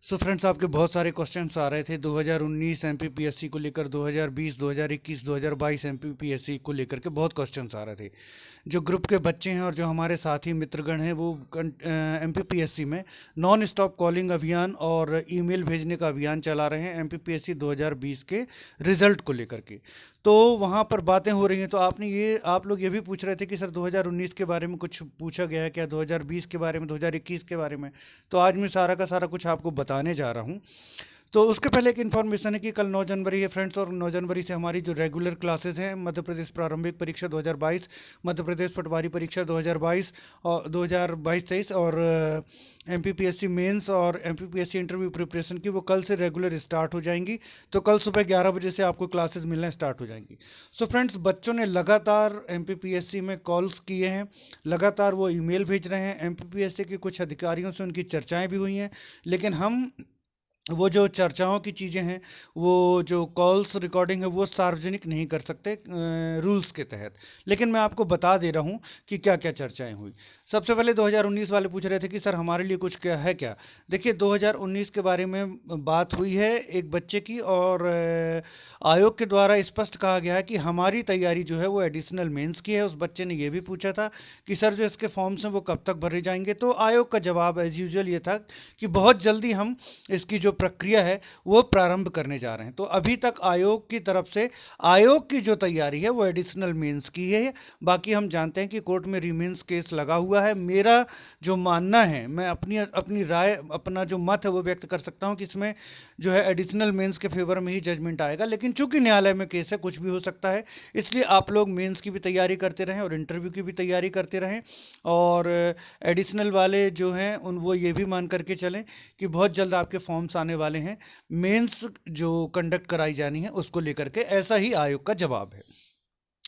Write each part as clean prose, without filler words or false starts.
So friends, आपके बहुत सारे क्वेश्चंस आ रहे थे 2019 एमपीपीएससी को लेकर, 2020, 2021, 2022 एमपीपीएससी को लेकर के बहुत क्वेश्चंस आ रहे थे। जो ग्रुप के बच्चे हैं और जो हमारे साथी मित्रगण हैं वो एमपीपीएससी में नॉन स्टॉप कॉलिंग अभियान और ईमेल भेजने का अभियान चला रहे हैं एमपीपीएससी 2020 के रिजल्ट को लेकर के। तो वहाँ पर बातें हो रही हैं। तो आप लोग ये भी पूछ रहे थे कि सर 2019 के बारे में कुछ पूछा गया है क्या, 2020 के बारे में, 2021 के बारे में। तो आज मैं सारा का सारा कुछ आपको बताने जा रहा हूँ। तो उसके पहले एक इन्फॉर्मेशन है कि कल 9 जनवरी है फ्रेंड्स, और 9 जनवरी से हमारी जो रेगुलर क्लासेस हैं, मध्य प्रदेश प्रारंभिक परीक्षा 2022, मध्य प्रदेश पटवारी परीक्षा 2022 और 2022-23 और एमपीपीएससी मेंस और एमपीपीएससी इंटरव्यू प्रिपरेशन की, वो कल से रेगुलर स्टार्ट हो जाएंगी। तो कल सुबह 11 बजे से आपको क्लासेस मिलना स्टार्ट हो जाएंगी। सो फ्रेंड्स, बच्चों ने लगातार एमपीपीएससी में कॉल्स किए हैं, लगातार वो ईमेल भेज रहे हैं। एमपीपीएससी के कुछ अधिकारियों से उनकी चर्चाएँ भी हुई हैं, लेकिन हम वो जो चर्चाओं की चीज़ें हैं, वो जो कॉल्स रिकॉर्डिंग है, वो सार्वजनिक नहीं कर सकते रूल्स के तहत। लेकिन मैं आपको बता दे रहा हूँ कि क्या क्या चर्चाएं हुई। सबसे पहले 2019 वाले पूछ रहे थे कि सर हमारे लिए कुछ क्या है क्या। देखिए, 2019 के बारे में बात हुई है एक बच्चे की, और आयोग के द्वारा स्पष्ट कहा गया है कि हमारी तैयारी जो है वो एडिशनल मेंस की है। उस बच्चे ने ये भी पूछा था कि सर जो इसके फॉर्म्स हैं वो कब तक भरे जाएंगे। तो आयोग का जवाब एज यूजुअल ये था कि बहुत जल्दी हम इसकी जो प्रक्रिया है वो प्रारंभ करने जा रहे हैं। तो अभी तक आयोग की तरफ से आयोग की जो तैयारी है वो एडिशनल मेंस की है। बाकी हम जानते हैं कि कोर्ट में रीमेंस केस लगा हुआ है। मेरा जो मानना है, मैं अपनी अपनी राय, अपना जो मत है वो व्यक्त कर सकता हूं कि इसमें जो है एडिशनल मेंस के फेवर में ही जजमेंट आएगा। लेकिन चूंकि न्यायालय में केस है, कुछ भी हो सकता है, इसलिए आप लोग मेंस की भी तैयारी करते रहें और इंटरव्यू की भी तैयारी करते रहें। और एडिशनल वाले जो हैं उन वो ये भी मान करके चलें कि बहुत जल्द आपके फॉर्म्स आने वाले हैं मेंस जो कंडक्ट कराई जानी है उसको लेकर के। ऐसा ही आयोग का जवाब है।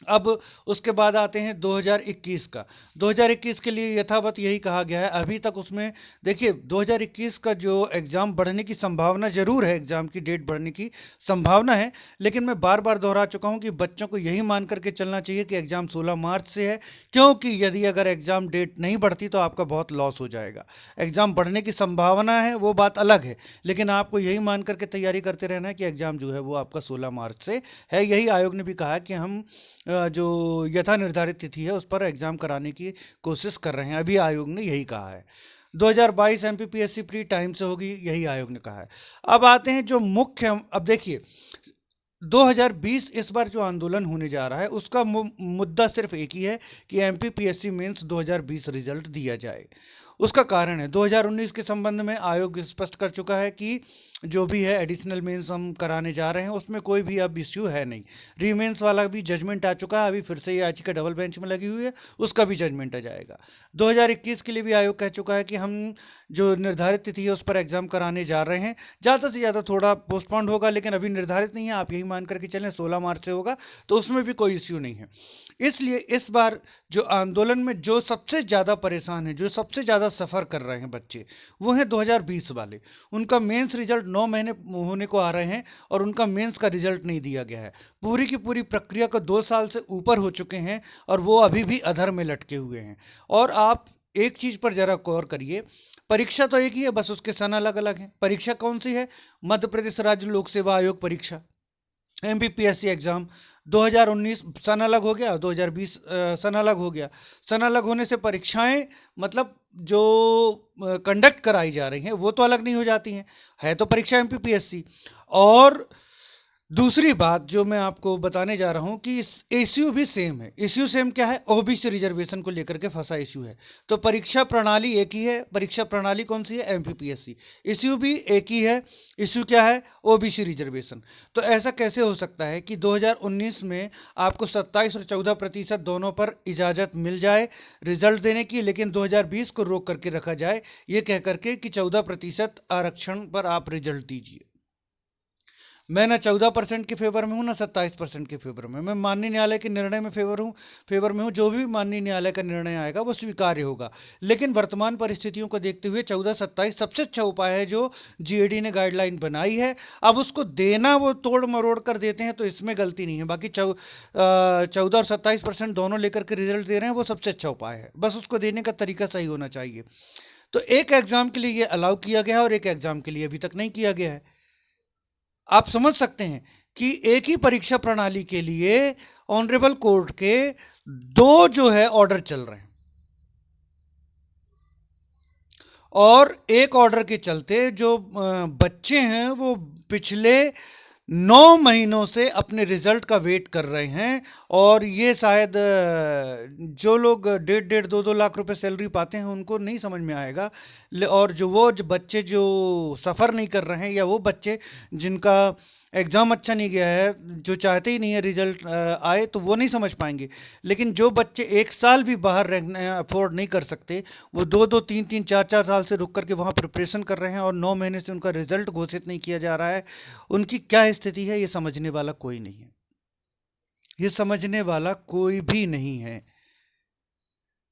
अब उसके बाद आते हैं 2021 का। 2021 के लिए यथावत यही कहा गया है अभी तक। उसमें देखिए, 2021 का जो एग्ज़ाम बढ़ने की संभावना ज़रूर है, एग्ज़ाम की डेट बढ़ने की संभावना है, लेकिन मैं बार बार दोहरा चुका हूं कि बच्चों को यही मान करके चलना चाहिए कि एग्ज़ाम 16 मार्च से है, क्योंकि यदि अगर एग्ज़ाम डेट नहीं बढ़ती तो आपका बहुत लॉस हो जाएगा। एग्ज़ाम बढ़ने की संभावना है वो बात अलग है, लेकिन आपको यही मान करके तैयारी करते रहना है कि एग्ज़ाम जो है वो आपका 16 मार्च से है। यही आयोग ने भी कहा है कि हम जो यथा निर्धारित तिथि है उस पर एग्ज़ाम कराने की कोशिश कर रहे हैं। अभी आयोग ने यही कहा है। 2022 एमपीपीएससी प्री टाइम से होगी, यही आयोग ने कहा है। अब आते हैं जो मुख्य, अब देखिए 2020 इस बार जो आंदोलन होने जा रहा है उसका मुद्दा सिर्फ एक ही है कि एमपीपीएससी मेंस 2020 रिजल्ट दिया जाए। उसका कारण है 2019 के संबंध में आयोग स्पष्ट कर चुका है कि जो भी है एडिशनल मेंस हम कराने जा रहे हैं उसमें कोई भी अब इश्यू है नहीं। रीमेंस वाला भी जजमेंट आ चुका है, अभी फिर से ये याचिका डबल बेंच में लगी हुई है, उसका भी जजमेंट आ जाएगा। 2021 के लिए भी आयोग कह चुका है कि हम जो निर्धारित तिथि है उस पर एग्जाम कराने जा रहे हैं। ज़्यादा से ज़्यादा थोड़ा पोस्टपोन्ड होगा, लेकिन अभी निर्धारित नहीं है, आप यही मान करके चलें 16 मार्च से होगा, तो उसमें भी कोई इश्यू नहीं है। इसलिए इस बार जो आंदोलन में जो सबसे ज़्यादा परेशान है, जो सबसे ज़्यादा सफ़र कर रहे हैं बच्चे, वो हैं 2020 वाले। उनका मेंस रिजल्ट 9 महीने होने को आ रहे हैं और उनका मेंस का रिजल्ट नहीं दिया गया है। पूरी की पूरी प्रक्रिया को 2 साल से ऊपर हो चुके हैं और वो अभी भी अधर में लटके हुए हैं। और आप एक चीज़ पर ज़रा गौर करिए, परीक्षा तो एक ही है, बस उसके सन अलग अलग हैं। परीक्षा कौन सी है? मध्य प्रदेश राज्य लोक सेवा आयोग परीक्षा, एमपीपीएससी एग्ज़ाम। 2019 सन अलग हो गया, 2020 सन अलग हो गया। सन अलग होने से परीक्षाएं, मतलब जो कंडक्ट कराई जा रही हैं वो तो अलग नहीं हो जाती हैं, है तो परीक्षा एमपीपीएससी। और दूसरी बात जो मैं आपको बताने जा रहा हूं कि इश्यू भी सेम है। इश्यू सेम क्या है? ओबीसी रिजर्वेशन को लेकर के फंसा इश्यू है। तो परीक्षा प्रणाली एक ही है। परीक्षा प्रणाली कौन सी है? एमपीपीएससी। इश्यू भी एक ही है। इश्यू क्या है? OBC reservation. तो ऐसा कैसे हो सकता है कि 2019 में आपको 27 और 14% दोनों पर इजाज़त मिल जाए रिजल्ट देने की, लेकिन 2020 को रोक करके रखा जाए ये कह करके कि 14% आरक्षण पर आप रिजल्ट दीजिए। मैं ना 14% के फेवर में हूँ, ना 27% के फेवर में। मैं माननीय न्यायालय के निर्णय में फेवर में हूँ। जो भी माननीय न्यायालय का निर्णय आएगा वो स्वीकार्य होगा। लेकिन वर्तमान परिस्थितियों को देखते हुए 14-27 सबसे अच्छा उपाय है जो जीएडी ने गाइडलाइन बनाई है। अब उसको देना वो तोड़ मरोड़ कर देते हैं तो इसमें गलती नहीं है। बाकी 14 और 27% दोनों लेकर के रिजल्ट दे रहे हैं, वो सबसे अच्छा उपाय है। बस उसको देने का तरीका सही होना चाहिए। तो एक एग्जाम के लिए ये अलाउ किया गया है और एक एग्जाम के लिए अभी तक नहीं किया गया है। आप समझ सकते हैं कि एक ही परीक्षा प्रणाली के लिए ऑनरेबल कोर्ट के दो जो है ऑर्डर चल रहे हैं, और एक ऑर्डर के चलते जो बच्चे हैं वो पिछले 9 महीनों से अपने रिजल्ट का वेट कर रहे हैं। और ये शायद जो लोग 1.5 लाख रुपए सैलरी पाते हैं उनको नहीं समझ में आएगा, और जो बच्चे जो सफ़र नहीं कर रहे हैं, या वो बच्चे जिनका एग्ज़ाम अच्छा नहीं गया है, जो चाहते ही नहीं है रिजल्ट आए, तो वो नहीं समझ पाएंगे। लेकिन जो बच्चे 1 साल भी बाहर रहने अफोर्ड नहीं कर सकते, वो 2-2, 3-3, 4-4 साल से रुक करके वहाँ प्रिपरेशन कर रहे हैं और 9 महीने से उनका रिजल्ट घोषित नहीं किया जा रहा है, उनकी क्या स्थिति है ये समझने वाला कोई नहीं है। ये समझने वाला कोई भी नहीं है।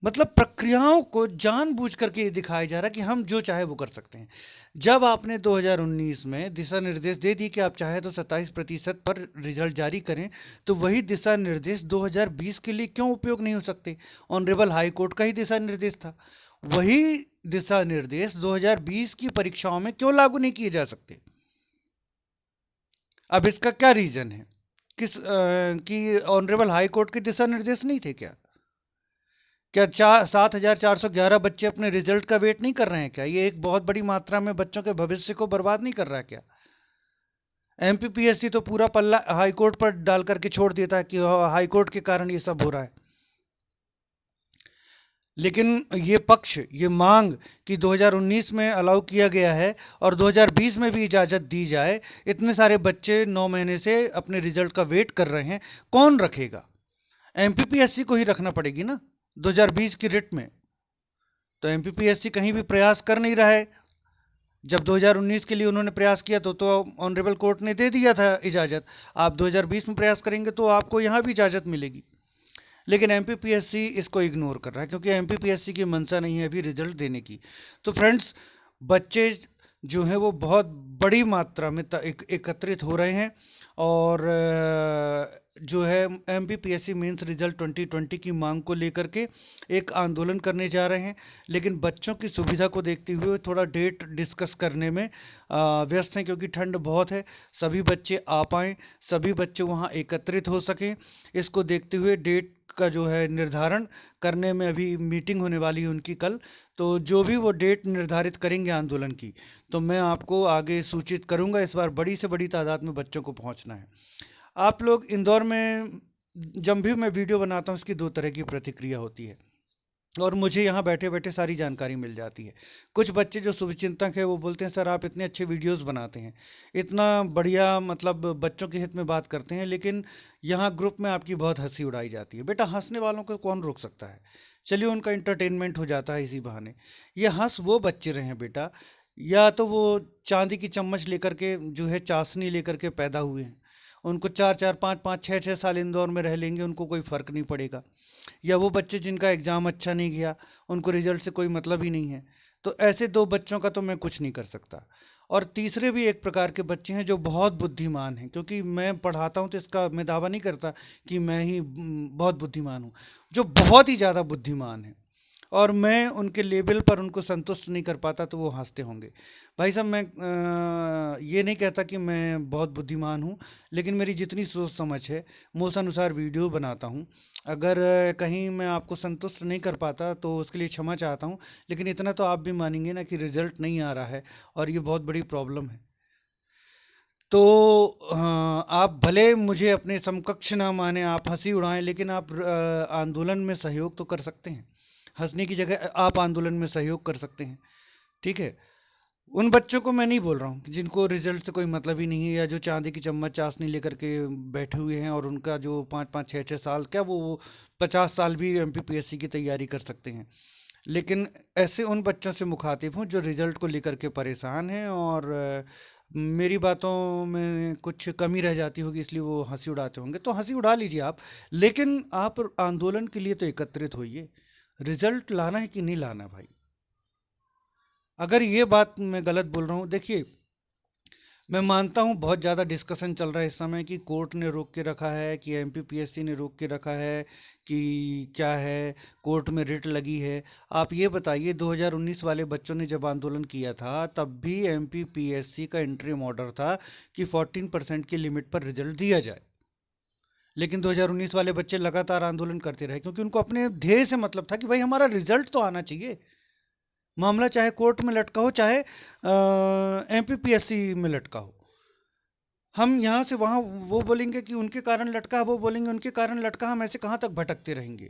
मतलब प्रक्रियाओं को जानबूझ करके ये दिखाया जा रहा है कि हम जो चाहे वो कर सकते हैं। जब आपने 2019 में दिशा निर्देश दे दिए कि आप चाहे तो 27% पर रिजल्ट जारी करें, तो वही दिशा निर्देश 2020 के लिए क्यों उपयोग नहीं हो सकते? ऑनरेबल हाई कोर्ट का ही दिशा निर्देश था। वही दिशा निर्देश 2020 की परीक्षाओं में क्यों लागू नहीं किए जा सकते? अब इसका क्या रीजन है? कि ऑनरेबल हाई कोर्ट के दिशा निर्देश नहीं थे क्या? क्या 7,411 बच्चे अपने रिजल्ट का वेट नहीं कर रहे हैं क्या? ये एक बहुत बड़ी मात्रा में बच्चों के भविष्य को बर्बाद नहीं कर रहा है क्या? एमपीपीएससी तो पूरा पल्ला हाई कोर्ट पर डाल करके छोड़ देता है कि हाई कोर्ट के कारण ये सब हो रहा है। लेकिन ये पक्ष, ये मांग कि 2019 में अलाउ किया गया है और 2020 में भी इजाज़त दी जाए, इतने सारे बच्चे 9 महीने से अपने रिजल्ट का वेट कर रहे हैं, कौन रखेगा? एमपीपीएससी को ही रखना पड़ेगी ना 2020 की रिट में। तो एमपीपीएससी कहीं भी प्रयास कर नहीं रहा है। जब 2019 के लिए उन्होंने प्रयास किया तो ऑनरेबल कोर्ट ने दे दिया था इजाज़त। आप 2020 में प्रयास करेंगे तो आपको यहाँ भी इजाज़त मिलेगी। लेकिन एमपीपीएससी इसको इग्नोर कर रहा है, क्योंकि एमपीपीएससी की मंशा नहीं है अभी रिजल्ट देने की। तो फ्रेंड्स, बच्चे जो हैं वो बहुत बड़ी मात्रा में एकत्रित हो रहे हैं, और जो है एमपीपीएससी मेंस रिजल्ट 2020 की मांग को लेकर के एक आंदोलन करने जा रहे हैं। लेकिन बच्चों की सुविधा को देखते हुए थोड़ा डेट डिस्कस करने में व्यस्त हैं, क्योंकि ठंड बहुत है। सभी बच्चे आ पाएँ, सभी बच्चे वहाँ एकत्रित हो सकें, इसको देखते हुए डेट का जो है निर्धारण करने में अभी मीटिंग होने वाली है उनकी कल। तो जो भी वो डेट निर्धारित करेंगे आंदोलन की, तो मैं आपको आगे सूचित करूंगा। इस बार बड़ी से बड़ी तादाद में बच्चों को पहुंचना है। आप लोग इंदौर में, जब भी मैं वीडियो बनाता हूँ, उसकी दो तरह की प्रतिक्रिया होती है, और मुझे यहाँ बैठे बैठे सारी जानकारी मिल जाती है। कुछ बच्चे जो शुभचिंतक हैं वो बोलते हैं सर आप इतने अच्छे वीडियोस बनाते हैं, इतना बढ़िया, मतलब बच्चों के हित में बात करते हैं, लेकिन यहाँ ग्रुप में आपकी बहुत हंसी उड़ाई जाती है। बेटा, हंसने वालों को कौन रोक सकता है? चलिए, उनका इंटरटेनमेंट हो जाता है इसी बहाने। ये हंस वो बच्चे रहे हैं बेटा, या तो वो चांदी की चम्मच लेकर के जो है चाशनी लेकर के पैदा हुए हैं, उनको 4-4, 5-5, 6-6 साल इंदौर में रह लेंगे, उनको कोई फ़र्क नहीं पड़ेगा। या वो बच्चे जिनका एग्ज़ाम अच्छा नहीं गया, उनको रिजल्ट से कोई मतलब ही नहीं है। तो ऐसे दो बच्चों का तो मैं कुछ नहीं कर सकता। और तीसरे भी एक प्रकार के बच्चे हैं जो बहुत बुद्धिमान हैं, क्योंकि मैं पढ़ाता हूँ तो इसका मैं दावा नहीं करता कि मैं ही बहुत बुद्धिमान हूँ। जो बहुत ही ज़्यादा बुद्धिमान हैं और मैं उनके लेवल पर उनको संतुष्ट नहीं कर पाता, तो वो हंसते होंगे। भाई साहब, मैं ये नहीं कहता कि मैं बहुत बुद्धिमान हूँ, लेकिन मेरी जितनी सोच समझ है मैं उस अनुसार वीडियो बनाता हूँ। अगर कहीं मैं आपको संतुष्ट नहीं कर पाता तो उसके लिए क्षमा चाहता हूँ, लेकिन इतना तो आप भी मानेंगे ना कि रिजल्ट नहीं आ रहा है और ये बहुत बड़ी प्रॉब्लम है। तो आप भले मुझे अपने समकक्ष ना माने, आप हंसी उड़ाएं, लेकिन आप आंदोलन में सहयोग तो कर सकते हैं। हंसने की जगह आप आंदोलन में सहयोग कर सकते हैं, ठीक है? उन बच्चों को मैं नहीं बोल रहा हूँ जिनको रिजल्ट से कोई मतलब ही नहीं है, या जो चांदी की चम्मच चाशनी लेकर के बैठे हुए हैं और उनका जो 5-5, 6-6 साल, क्या वो 50 साल भी एमपीपीएससी की तैयारी कर सकते हैं। लेकिन ऐसे उन बच्चों से मुखातिब हूँ जो रिजल्ट को लेकर के परेशान हैं, और मेरी बातों में कुछ कमी रह जाती होगी इसलिए वो हंसी उड़ाते होंगे, तो हंसी उड़ा लीजिए आप। लेकिन आप आंदोलन के लिए तो एकत्रित होइए। रिजल्ट लाना है कि नहीं लाना भाई? अगर ये बात मैं गलत बोल रहा हूँ, देखिए, मैं मानता हूँ बहुत ज़्यादा डिस्कशन चल रहा है इस समय कि कोर्ट ने रोक के रखा है, कि एमपीपीएससी ने रोक के रखा है, कि क्या है, कोर्ट में रिट लगी है। आप ये बताइए, 2019 वाले बच्चों ने जब आंदोलन किया था तब भी एमपीपीएससी का इंटरिम ऑर्डर था कि 14% की लिमिट पर रिजल्ट दिया जाए। लेकिन 2019 वाले बच्चे लगातार आंदोलन करते रहे क्योंकि उनको अपने ध्येय से मतलब था कि भाई हमारा रिजल्ट तो आना चाहिए। मामला चाहे कोर्ट में लटका हो, चाहे एमपीपीएससी में लटका हो। हम यहाँ से वहाँ वो बोलेंगे कि उनके कारण लटका, वो बोलेंगे उनके कारण लटका, हम ऐसे कहाँ तक भटकते रहेंगे।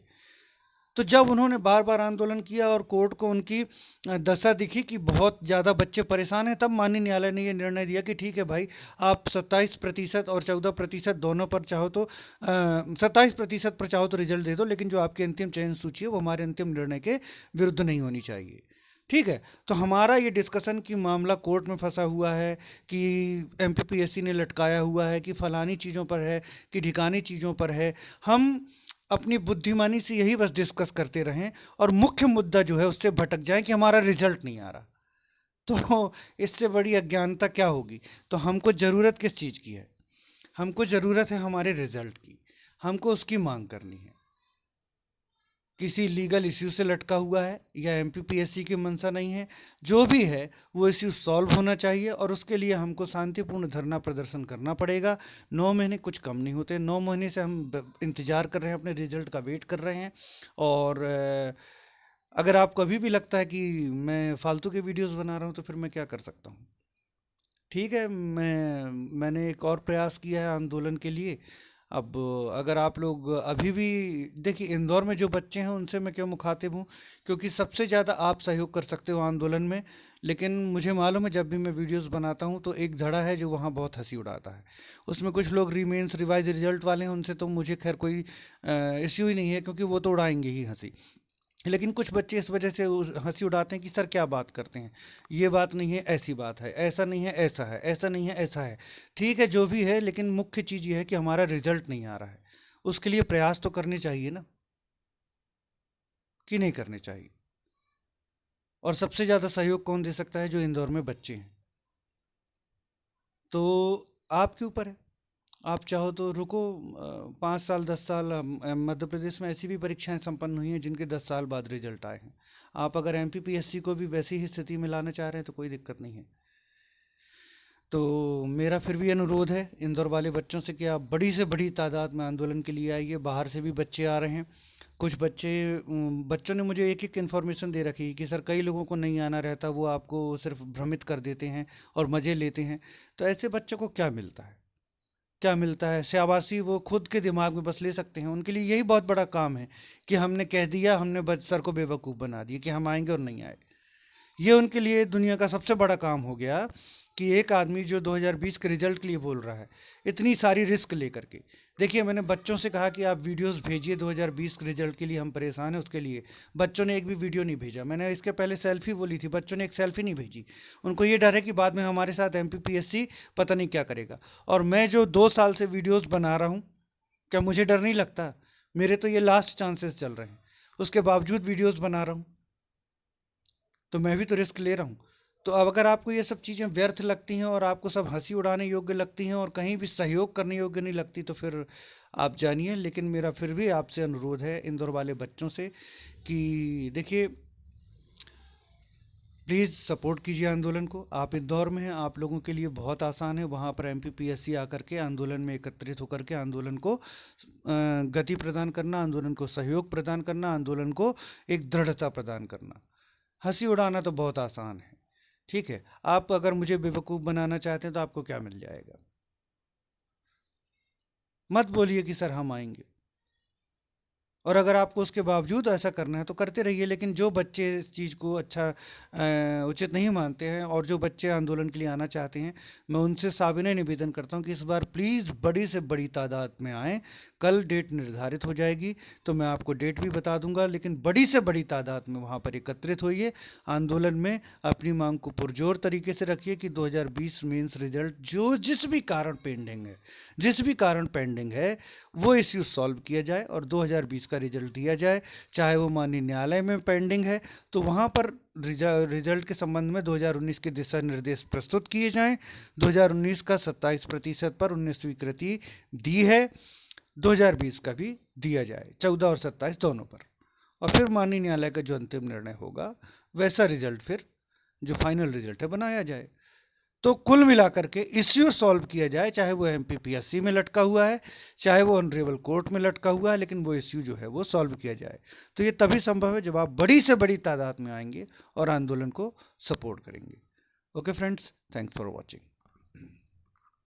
तो जब उन्होंने बार बार आंदोलन किया और कोर्ट को उनकी दशा दिखी कि बहुत ज़्यादा बच्चे परेशान हैं, तब माननीय न्यायालय ने ये निर्णय दिया कि ठीक है भाई, आप 27% और 14% दोनों पर चाहो तो 27% पर चाहो तो रिजल्ट दे दो, लेकिन जो आपकी अंतिम चयन सूची है वो हमारे अंतिम निर्णय के विरुद्ध नहीं होनी चाहिए। ठीक है, तो हमारा ये डिस्कशन कि मामला कोर्ट में फंसा हुआ है, कि एमपीपीएससी ने लटकाया हुआ है, कि फलानी चीज़ों पर है, कि ढिकानी चीज़ों पर है, हम अपनी बुद्धिमानी से यही बस डिस्कस करते रहें और मुख्य मुद्दा जो है उससे भटक जाएं कि हमारा रिजल्ट नहीं आ रहा। तो इससे बड़ी अज्ञानता क्या होगी। तो हमको ज़रूरत किस चीज़ की है? हमको ज़रूरत है हमारे रिजल्ट की, हमको उसकी मांग करनी है। किसी लीगल इश्यू से लटका हुआ है या एमपीपीएससी की मंशा नहीं है, जो भी है वो इश्यू सॉल्व होना चाहिए और उसके लिए हमको शांतिपूर्ण धरना प्रदर्शन करना पड़ेगा। 9 महीने कुछ कम नहीं होते, 9 महीने से हम इंतज़ार कर रहे हैं, अपने रिजल्ट का वेट कर रहे हैं। और अगर आपको अभी भी लगता है कि मैं फालतू के वीडियोस बना रहा हूँ तो फिर मैं क्या कर सकता हूँ। ठीक है, मैंने एक और प्रयास किया है आंदोलन के लिए। अब अगर आप लोग अभी भी, देखिए इंदौर में जो बच्चे हैं उनसे मैं क्यों मुखातिब हूँ, क्योंकि सबसे ज़्यादा आप सहयोग कर सकते हो आंदोलन में। लेकिन मुझे मालूम है जब भी मैं वीडियोस बनाता हूँ तो एक धड़ा है जो वहाँ बहुत हंसी उड़ाता है। उसमें कुछ लोग रीमेंस रिवाइज रिजल्ट वाले हैं, उनसे तो मुझे खैर कोई इश्यू ही नहीं है क्योंकि वो तो उड़ाएंगे ही हंसी। लेकिन कुछ बच्चे इस वजह से हंसी उड़ाते हैं कि सर क्या बात करते हैं, ये बात नहीं है ऐसी बात है, ऐसा नहीं है ऐसा है, ऐसा नहीं है ऐसा है। ठीक है, जो भी है, लेकिन मुख्य चीज़ ये है कि हमारा रिजल्ट नहीं आ रहा है। उसके लिए प्रयास तो करने चाहिए ना, कि नहीं करने चाहिए। और सबसे ज़्यादा सहयोग कौन दे सकता है? जो इंदौर में बच्चे हैं। तो आपके ऊपर है, आप चाहो तो रुको 5 साल 10 साल। मध्य प्रदेश में ऐसी भी परीक्षाएं संपन्न हुई हैं जिनके 10 साल बाद रिजल्ट आए हैं। आप अगर एमपीपीएससी को भी वैसी ही स्थिति में लाना चाह रहे हैं तो कोई दिक्कत नहीं है। तो मेरा फिर भी अनुरोध है इंदौर वाले बच्चों से कि आप बड़ी से बड़ी तादाद में आंदोलन के लिए आइए। बाहर से भी बच्चे आ रहे हैं। कुछ बच्चों ने मुझे एक एक इन्फॉर्मेशन दे रखी कि सर कई लोगों को नहीं आना रहता, वो आपको सिर्फ भ्रमित कर देते हैं और मज़े लेते हैं। तो ऐसे बच्चों को क्या मिलता है? क्या मिलता है? शाबाशी वो खुद के दिमाग में बस ले सकते हैं। उनके लिए यही बहुत बड़ा काम है कि हमने कह दिया, हमने सर को बेवकूफ़ बना दिया कि हम आएंगे और नहीं आए। ये उनके लिए दुनिया का सबसे बड़ा काम हो गया कि एक आदमी जो 2020 के रिजल्ट के लिए बोल रहा है, इतनी सारी रिस्क लेकर के। देखिए, मैंने बच्चों से कहा कि आप वीडियोस भेजिए 2020 के रिजल्ट के लिए, हम परेशान हैं उसके लिए। बच्चों ने एक भी वीडियो नहीं भेजा। मैंने इसके पहले सेल्फी बोली थी, बच्चों ने एक सेल्फी नहीं भेजी। उनको ये डर है कि बाद में हमारे साथ एमपीपीएससी पता नहीं क्या करेगा। और मैं जो 2 साल से वीडियोज़ बना रहा हूँ, क्या मुझे डर नहीं लगता? मेरे तो ये लास्ट चांसेस चल रहे हैं, उसके बावजूद वीडियोज़ बना रहा हूँ, तो मैं भी तो रिस्क ले रहा हूँ। तो अब अगर आपको ये सब चीज़ें व्यर्थ लगती हैं और आपको सब हंसी उड़ाने योग्य लगती हैं और कहीं भी सहयोग करने योग्य नहीं लगती, तो फिर आप जानिए। लेकिन मेरा फिर भी आपसे अनुरोध है इंदौर वाले बच्चों से कि देखिए, प्लीज़ सपोर्ट कीजिए आंदोलन को। आप इंदौर में हैं, आप लोगों के लिए बहुत आसान है वहाँ पर एमपीपीएससी आकर के आंदोलन में एकत्रित होकर के आंदोलन को गति प्रदान करना, आंदोलन को सहयोग प्रदान करना, आंदोलन को एक दृढ़ता प्रदान करना। हंसी उड़ाना तो बहुत आसान है। ठीक है, आप अगर मुझे बेवकूफ़ बनाना चाहते हैं तो आपको क्या मिल जाएगा? मत बोलिए कि सर हम आएंगे। और अगर आपको उसके बावजूद ऐसा करना है तो करते रहिए। लेकिन जो बच्चे इस चीज़ को अच्छा उचित नहीं मानते हैं और जो बच्चे आंदोलन के लिए आना चाहते हैं, मैं उनसे साविनय निवेदन करता हूं कि इस बार प्लीज़ बड़ी से बड़ी तादाद में आएँ। कल डेट निर्धारित हो जाएगी तो मैं आपको डेट भी बता दूंगा, लेकिन बड़ी से बड़ी तादाद में वहाँ पर एकत्रित होइए। आंदोलन में अपनी मांग को पुरजोर तरीके से रखिए कि 2020 मेंस रिजल्ट जो जिस भी कारण पेंडिंग है, जिस भी कारण पेंडिंग है, वो इश्यू सॉल्व किया जाए और 2020 का रिजल्ट दिया जाए, चाहे वो माननीय न्यायालय में पेंडिंग है तो वहाँ पर रिजल्ट के संबंध में 2019 के दिशा निर्देश प्रस्तुत किए जाएं। 2019 का 27% पर उन्हें स्वीकृति दी है, 2020 का भी दिया जाए, 14 और 27 दोनों पर, और फिर माननीय न्यायालय का जो अंतिम निर्णय होगा वैसा रिजल्ट फिर जो फाइनल रिजल्ट है बनाया जाए। तो कुल मिलाकर के इश्यू सॉल्व किया जाए, चाहे वो एमपीपीएससी में लटका हुआ है, चाहे वो ऑनरेबल कोर्ट में लटका हुआ है, लेकिन वो इश्यू जो है वो सॉल्व किया जाए। तो ये तभी संभव है जब आप बड़ी से बड़ी तादाद में आएंगे और आंदोलन को सपोर्ट करेंगे। Okay friends, thanks for watching.